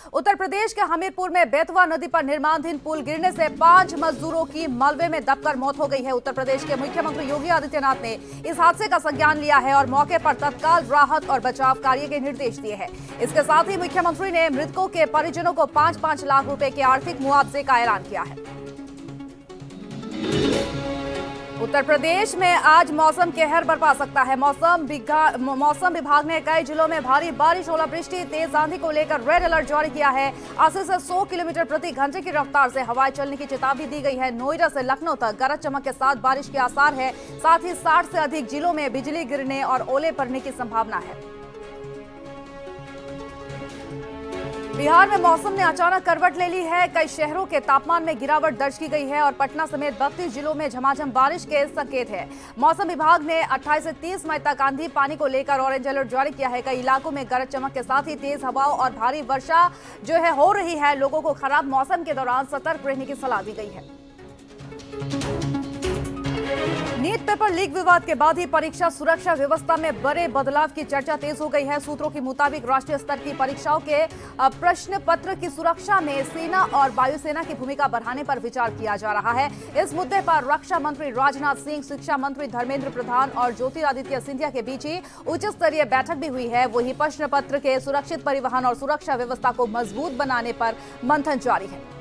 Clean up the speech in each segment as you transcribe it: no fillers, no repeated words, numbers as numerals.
उत्तर प्रदेश के हमीरपुर में बेतवा नदी पर निर्माणाधीन पुल गिरने से 5 मजदूरों की मलबे में दबकर मौत हो गई है। उत्तर प्रदेश के मुख्यमंत्री योगी आदित्यनाथ ने इस हादसे का संज्ञान लिया है और मौके पर तत्काल राहत और बचाव कार्य के निर्देश दिए हैं। इसके साथ ही मुख्यमंत्री ने मृतकों के परिजनों को 5-5 लाख रुपए के आर्थिक मुआवजे का ऐलान किया है। उत्तर प्रदेश में आज मौसम कहर बरपा सकता है। मौसम विभाग ने कई जिलों में भारी बारिश, ओलावृष्टि, तेज आंधी को लेकर रेड अलर्ट जारी किया है। 80 से 100 किलोमीटर प्रति घंटे की रफ्तार से हवाएं चलने की चेतावनी दी गई है। नोएडा से लखनऊ तक गरज चमक के साथ बारिश के आसार है। साथ ही 60 से अधिक जिलों में बिजली गिरने और ओले पड़ने की संभावना है। बिहार में मौसम ने अचानक करवट ले ली है। कई शहरों के तापमान में गिरावट दर्ज की गई है और पटना समेत 32 जिलों में झमाझम बारिश के संकेत है। मौसम विभाग ने 28 से 30 मई तक आंधी पानी को लेकर ऑरेंज अलर्ट जारी किया है। कई इलाकों में गरज चमक के साथ ही तेज हवाओं और भारी वर्षा हो रही है। लोगों को खराब मौसम के दौरान सतर्क रहने की सलाह दी गई है। नीट पेपर लीक विवाद के बाद ही परीक्षा सुरक्षा व्यवस्था में बड़े बदलाव की चर्चा तेज हो गई है। सूत्रों के मुताबिक राष्ट्रीय स्तर की परीक्षाओं के प्रश्न पत्र की सुरक्षा में सेना और वायुसेना की भूमिका बढ़ाने पर विचार किया जा रहा है। इस मुद्दे पर रक्षा मंत्री राजनाथ सिंह, शिक्षा मंत्री धर्मेंद्र प्रधान और ज्योतिरादित्य सिंधिया के बीच ही उच्च स्तरीय बैठक भी हुई है। वही प्रश्न पत्र के सुरक्षित परिवहन और सुरक्षा व्यवस्था को मजबूत बनाने पर मंथन जारी है।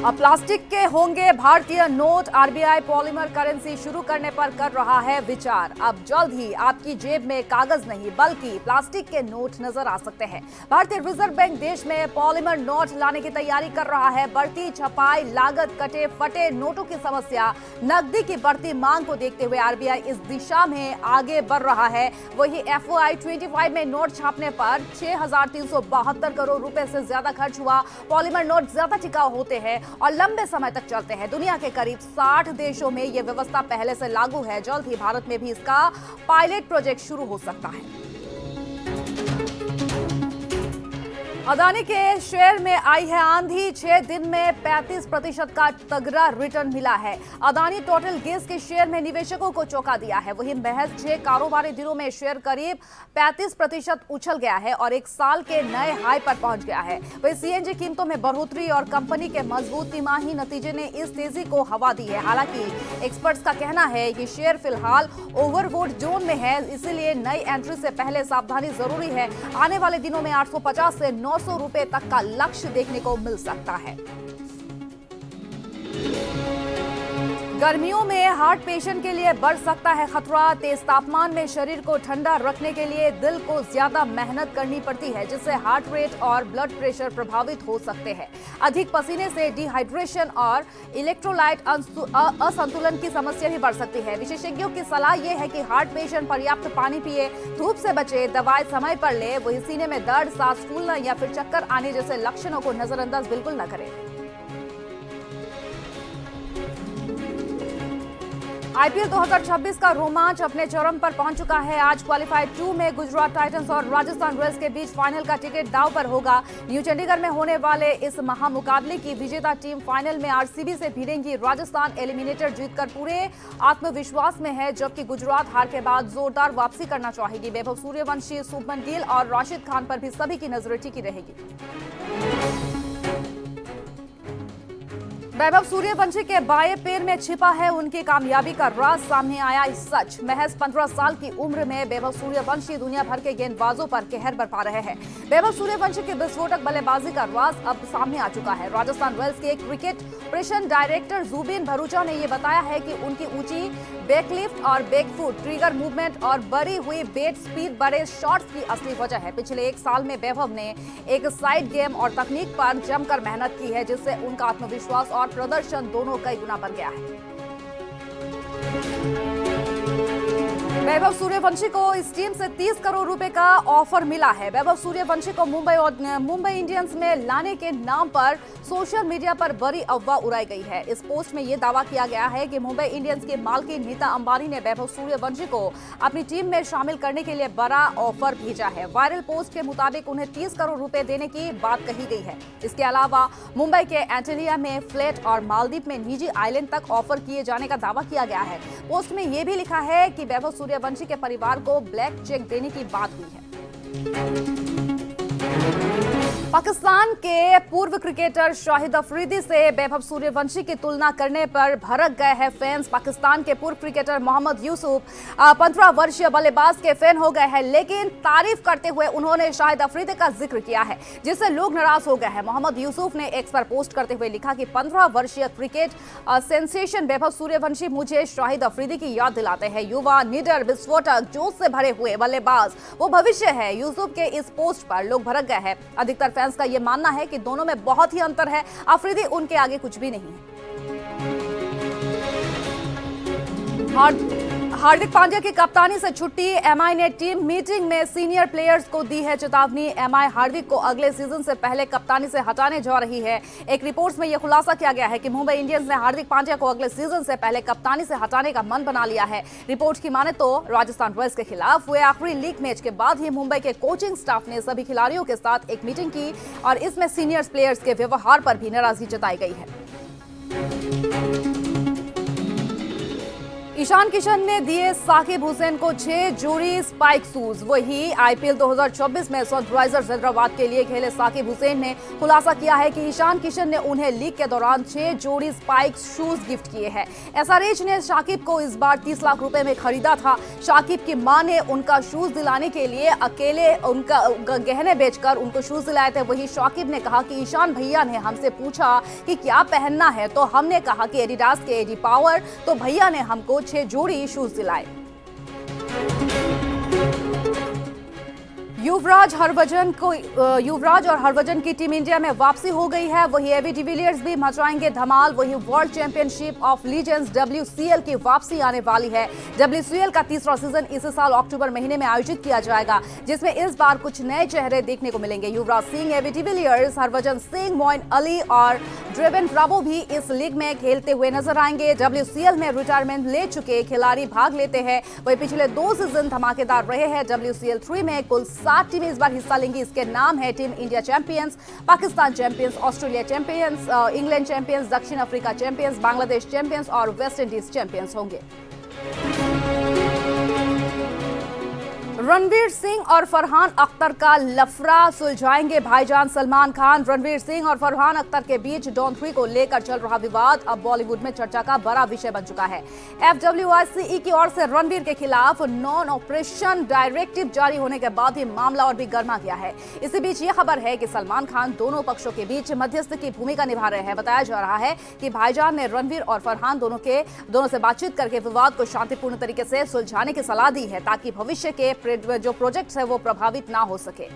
अब प्लास्टिक के होंगे भारतीय नोट। आरबीआई पॉलीमर करेंसी शुरू करने पर कर रहा है विचार। अब जल्द ही आपकी जेब में कागज नहीं बल्कि प्लास्टिक के नोट नजर आ सकते हैं। भारतीय रिजर्व बैंक देश में पॉलीमर नोट लाने की तैयारी कर रहा है। बढ़ती छपाई लागत, कटे फटे नोटों की समस्या, नकदी की बढ़ती मांग को देखते हुए आरबीआई इस दिशा में आगे बढ़ रहा है। वही FY 25 में नोट छापने पर 6,372 करोड़ रुपए से ज्यादा खर्च हुआ। पॉलीमर नोट ज्यादा टिकाऊ होते हैं और लंबे समय तक चलते हैं। दुनिया के करीब 60 देशों में यह व्यवस्था पहले से लागू है। जल्द ही भारत में भी इसका पायलट प्रोजेक्ट शुरू हो सकता है। अदानी के शेयर में आई है आंधी। 6 दिन में 35% का तगड़ा रिटर्न मिला है। अदानी टोटल गैस के शेयर में निवेशकों को चौंका दिया है। वहीं महज 6 कारोबारी दिनों में शेयर करीब 35% उछल गया है और एक साल के नए हाई पर पहुंच गया है। वहीं सीएनजी कीमतों में बढ़ोतरी और कंपनी के मजबूत तिमाही नतीजे ने इस तेजी को हवा दी है। हालांकि एक्सपर्ट्स का कहना है कि शेयर फिलहाल ओवरबोट जोन में है, इसीलिए नई एंट्री से पहले सावधानी जरूरी है। आने वाले दिनों में 850 से 900 रुपए तक का लक्ष्य देखने को मिल सकता है। गर्मियों में हार्ट पेशेंट के लिए बढ़ सकता है खतरा। तेज तापमान में शरीर को ठंडा रखने के लिए दिल को ज्यादा मेहनत करनी पड़ती है, जिससे हार्ट रेट और ब्लड प्रेशर प्रभावित हो सकते हैं। अधिक पसीने से डिहाइड्रेशन और इलेक्ट्रोलाइट असंतुलन की समस्या भी बढ़ सकती है। विशेषज्ञों की सलाह यह है कि हार्ट पेशेंट पर्याप्त पानी पिए, धूप से बचे, दवाएं समय पर ले। वही सीने में दर्द, सांस फूलना या फिर चक्कर आने जैसे लक्षणों को नजरअंदाज बिल्कुल न करें। आईपीएल 2026 का रोमांच अपने चरम पर पहुंच चुका है। आज क्वालिफायर 2 में गुजरात टाइटंस और राजस्थान रॉयल्स के बीच फाइनल का टिकट दांव पर होगा। न्यू चंडीगढ़ में होने वाले इस महामुकाबले की विजेता टीम फाइनल में आरसीबी से भिड़ेंगी। राजस्थान एलिमिनेटर जीतकर पूरे आत्मविश्वास में है, जबकि गुजरात हार के बाद जोरदार वापसी करना चाहेगी। वैभव सूर्यवंशी, शुभमन गिल और राशिद खान पर भी सभी की नजरें टिकी रहेगी। वैभव सूर्यवंशी के बाएं पैर में छिपा है उनकी कामयाबी का राज। सामने आया इस सच। महज 15 साल की उम्र में वैभव सूर्यवंशी दुनिया भर के गेंदबाजों पर कहर बरपा रहे हैं। वैभव सूर्यवंशी की विस्फोटक बल्लेबाजी का राज अब सामने आ चुका है। राजस्थान रॉयल्स के cricket operation director Zubin Bharucha ने यह बताया है कि उनकी ऊंची बैकलिफ्ट और बैकफुट, ट्रिगर मूवमेंट और बढ़ी हुई बेट स्पीड, बड़े शॉट्स की असली वजह है। पिछले 1 साल में वैभव ने एक साइड गेम और तकनीक पर जमकर मेहनत की है, जिससे उनका आत्मविश्वास और प्रदर्शन दोनों कई गुना बढ़ गया है। वैभव सूर्यवंशी को इस टीम से 30 करोड़ रुपए का ऑफर मिला है। वैभव सूर्यवंशी को मुंबई इंडियंस में लाने के नाम पर सोशल मीडिया पर बड़ी अफवाह उड़ाई गई है। इस पोस्ट में यह दावा किया गया है कि मुंबई इंडियंस के मालकिन नीता अंबानी ने वैभव सूर्यवंशी को अपनी टीम में शामिल करने के लिए बड़ा ऑफर भेजा है। वायरल पोस्ट के मुताबिक उन्हें 30 करोड़ रुपए देने की बात कही गई है। इसके अलावा मुंबई के एंटेलिया में फ्लैट और मालदीव में निजी आइलैंड तक ऑफर किए जाने का दावा किया गया है। पोस्ट में यह भी लिखा है कि वैभव सूर्यवंशी के परिवार को ब्लैक चेक देने की बात हुई है। पाकिस्तान के पूर्व क्रिकेटर शाहिद अफरीदी से वैभव सूर्यवंशी की तुलना करने पर भड़क गए हैं फैंस। पाकिस्तान के पूर्व क्रिकेटर मोहम्मद यूसुफ 15 वर्षीय बल्लेबाज के फैन हो गए हैं, लेकिन तारीफ करते हुए उन्होंने शाहिद अफरीदी का जिक्र किया है, जिससे लोग नाराज हो गए हैं। मोहम्मद यूसुफ ने एक्स पर पोस्ट करते हुए लिखा कि 15 वर्षीय क्रिकेट सेंसेशन वैभव सूर्यवंशी मुझे शाहिद अफरीदी की याद दिलाते हैं। युवा, निडर, विस्फोटक, जोश से भरे हुए बल्लेबाज वो भविष्य है। यूसुफ के इस पोस्ट पर लोग भड़क गए हैं। अधिकतर फैंस का यह मानना है कि दोनों में बहुत ही अंतर है। अफरीदी उनके आगे कुछ भी नहीं है। हार्दिक पांड्या की कप्तानी से छुट्टी। एमआई ने टीम मीटिंग में सीनियर प्लेयर्स को दी है चेतावनी। एमआई हार्दिक को अगले सीजन से पहले कप्तानी से हटाने जा रही है। एक रिपोर्ट में यह खुलासा किया गया है कि मुंबई इंडियंस ने हार्दिक पांड्या को अगले सीजन से पहले कप्तानी से हटाने का मन बना लिया है। रिपोर्ट की माने तो राजस्थान रॉयल्स के खिलाफ हुए आखिरी लीग मैच के बाद ही मुंबई के कोचिंग स्टाफ ने सभी खिलाड़ियों के साथ एक मीटिंग की और इसमें सीनियर प्लेयर्स के व्यवहार पर भी नाराजगी जताई गई है। ईशान किशन ने दिए साकिब हुसैन को 6 जोड़ी स्पाइक शूज। वही आईपीएल 2024 में सनराइजर्स हैदराबाद के लिए खेले साकिब हुसैन ने खुलासा किया है कि ईशान किशन ने उन्हें लीग के दौरान 6 जोड़ी स्पाइक शूज गिफ्ट किए हैं। एसआरएच ने शाकिब को इस बार 30 लाख रुपए में खरीदा था। शाकिब की मां ने उनका शूज दिलाने के लिए अकेले उनका गहने बेचकर उनको शूज दिलाए थे। वही शाकिब ने कहा कि ईशान भैया ने हमसे पूछा कि क्या पहनना है, तो हमने कहा कि एडिडास के एडी पावर, तो भैया ने हमको 6 जोड़ी शूज दिलाए। युवराज और हरभजन की टीम इंडिया में वापसी हो गई है। वही एबी डिविलियर्स भी मचाएंगे धमाल। वही world championship of legends WCL की वापसी आने वाली है। WCL का तीसरा सीजन इस साल अक्टूबर महीने में आयोजित किया जाएगा, जिसमें इस बार कुछ नए चेहरे देखने को मिलेंगे। युवराज सिंह, एबी डिविलियर्स, हरभजन सिंह, मोइन अली और ड्रेवन ब्रावो भी इस लीग में खेलते हुए नजर आएंगे। WCL में रिटायरमेंट ले चुके खिलाड़ी भाग लेते हैं। वही पिछले 2 सीजन धमाकेदार रहे हैं। WCL 3 में कुल 7 टीमें इस बार हिस्सा लेंगी। इसके नाम है team India champions, Pakistan champions, Australia champions, England champions, दक्षिण अफ्रीका चैंपियंस, बांग्लादेश चैंपियंस और वेस्ट इंडीज चैंपियंस होंगे। रणवीर सिंह और फरहान अख्तर का लफड़ा सुलझाएंगे भाईजान सलमान खान। रणवीर सिंह और फरहान अख्तर के बीच डॉन 3 को लेकर चल रहा विवाद अब बॉलीवुड में चर्चा का बड़ा विषय बन चुका है। FWICE की ओर से रणवीर के खिलाफ नॉन ऑपरेशन डायरेक्टिव जारी होने के बाद ही मामला और भी गर्मा गया है। इसी बीच ये खबर है कि सलमान खान दोनों पक्षों के बीच मध्यस्थ की भूमिका निभा रहे हैं। बताया जा रहा है कि भाईजान ने रणवीर और फरहान दोनों से बातचीत करके विवाद को शांतिपूर्ण तरीके से सुलझाने की सलाह दी है, ताकि भविष्य के जो प्रोजेक्ट्स है वो प्रभावित ना हो सके।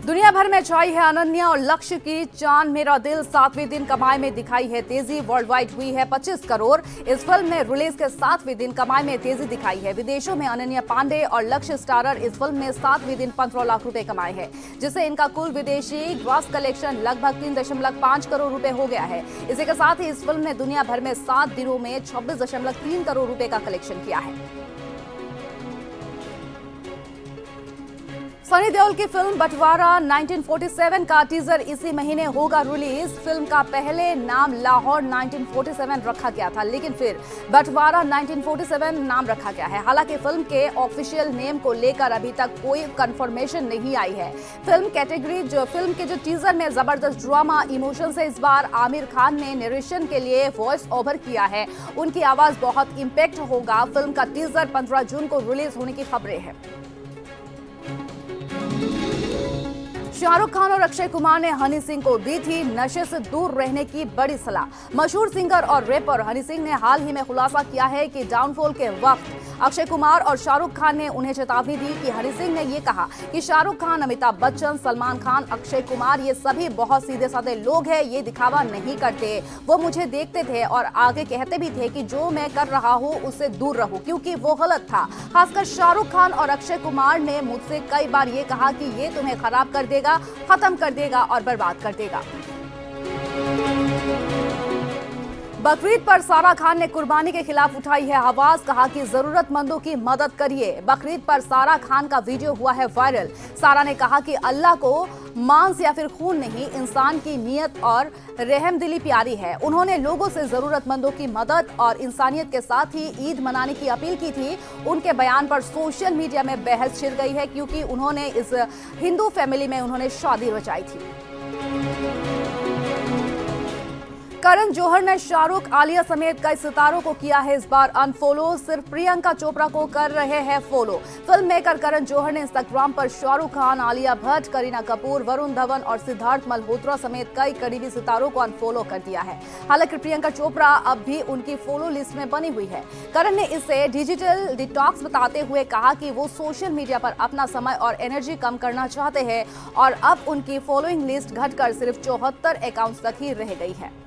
दुनिया भर में छाई है अनन्या और लक्ष्य की चांद मेरा दिल 7वें दिन कमाई में दिखाई है तेजी। वर्ल्ड वाइड हुई है 25 करोड़। इस फिल्म ने रिलीज के 7वें दिन कमाई में तेजी दिखाई है। विदेशों में अनन्या पांडे और लक्ष्य स्टारर इस फिल्म में 7वें दिन 15 लाख रुपए कमाए हैं, जिससे इनका कुल विदेशी ग्रॉस कलेक्शन लगभग 3.5 करोड़ रुपए हो गया है। इसी के साथ ही इस फिल्म ने दुनिया भर में 7 दिनों में 26.3 करोड़ रुपए का कलेक्शन किया है। सनी देओल की फिल्म बंटवारा 1947 का टीजर इसी महीने होगा रिलीज। फिल्म का पहले नाम लाहौर 1947 रखा गया था, लेकिन फिर बंटवारा 1947 नाम रखा गया है। हालांकि फिल्म के ऑफिशियल नेम को लेकर अभी तक कोई कंफर्मेशन नहीं आई है। फिल्म के जो टीजर में जबरदस्त ड्रामा इमोशन से इस बार आमिर खान ने नरेशन के लिए वॉइस ओवर किया है। उनकी आवाज बहुत इंपैक्ट होगा। फिल्म का टीजर 15 जून को रिलीज होने की खबरें हैं। शाहरुख खान और अक्षय कुमार ने हनी सिंह को दी थी नशे से दूर रहने की बड़ी सलाह। मशहूर सिंगर और रैपर हनी सिंह ने हाल ही में खुलासा किया है कि डाउनफॉल के वक्त अक्षय कुमार और शाहरुख खान ने उन्हें चेतावनी दी कि हनी सिंह ने ये कहा कि शाहरुख खान, अमिताभ बच्चन, सलमान खान, अक्षय कुमार ये सभी बहुत सीधे साधे लोग हैं, ये दिखावा नहीं करते। वो मुझे देखते थे और आगे कहते भी थे कि जो मैं कर रहा हूँ उससे दूर रहूं, क्योंकि वो गलत था। खासकर शाहरुख खान और अक्षय कुमार ने मुझसे कई बार ये कहा कि ये तुम्हें खराब कर देगा, खत्म कर देगा और बर्बाद कर देगा। बकरीद पर सारा खान ने कुर्बानी के खिलाफ उठाई है आवाज, कहा कि जरूरतमंदों की मदद करिए। बकरीद पर सारा खान का वीडियो हुआ है वायरल। सारा ने कहा कि अल्लाह को मांस या फिर खून नहीं, इंसान की नीयत और रहमदिली प्यारी है। उन्होंने लोगों से जरूरतमंदों की मदद और इंसानियत के साथ ही ईद मनाने की अपील की थी। उनके बयान पर सोशल मीडिया में बहस छिड़ गई है, क्योंकि उन्होंने इस हिंदू फैमिली में उन्होंने शादी रचाई थी। करण जौहर ने शाहरुख, आलिया समेत कई सितारों को किया है इस बार अनफॉलो। सिर्फ प्रियंका चोपड़ा को कर रहे हैं follow. Film maker Karan Johar ने इंस्टाग्राम पर शाहरुख खान, आलिया भट्ट, करीना कपूर, वरुण धवन और सिद्धार्थ मल्होत्रा समेत कई करीबी सितारों को अनफॉलो कर दिया है। हालांकि प्रियंका चोपड़ा अब भी उनकी फॉलो लिस्ट में बनी हुई है। करण ने इसे डिजिटल डिटॉक्स बताते हुए कहा कि वो सोशल मीडिया पर अपना समय और एनर्जी कम करना चाहते हैं और अब उनकी फॉलोइंग लिस्ट घटकर सिर्फ 74 अकाउंट्स तक ही रह गई है।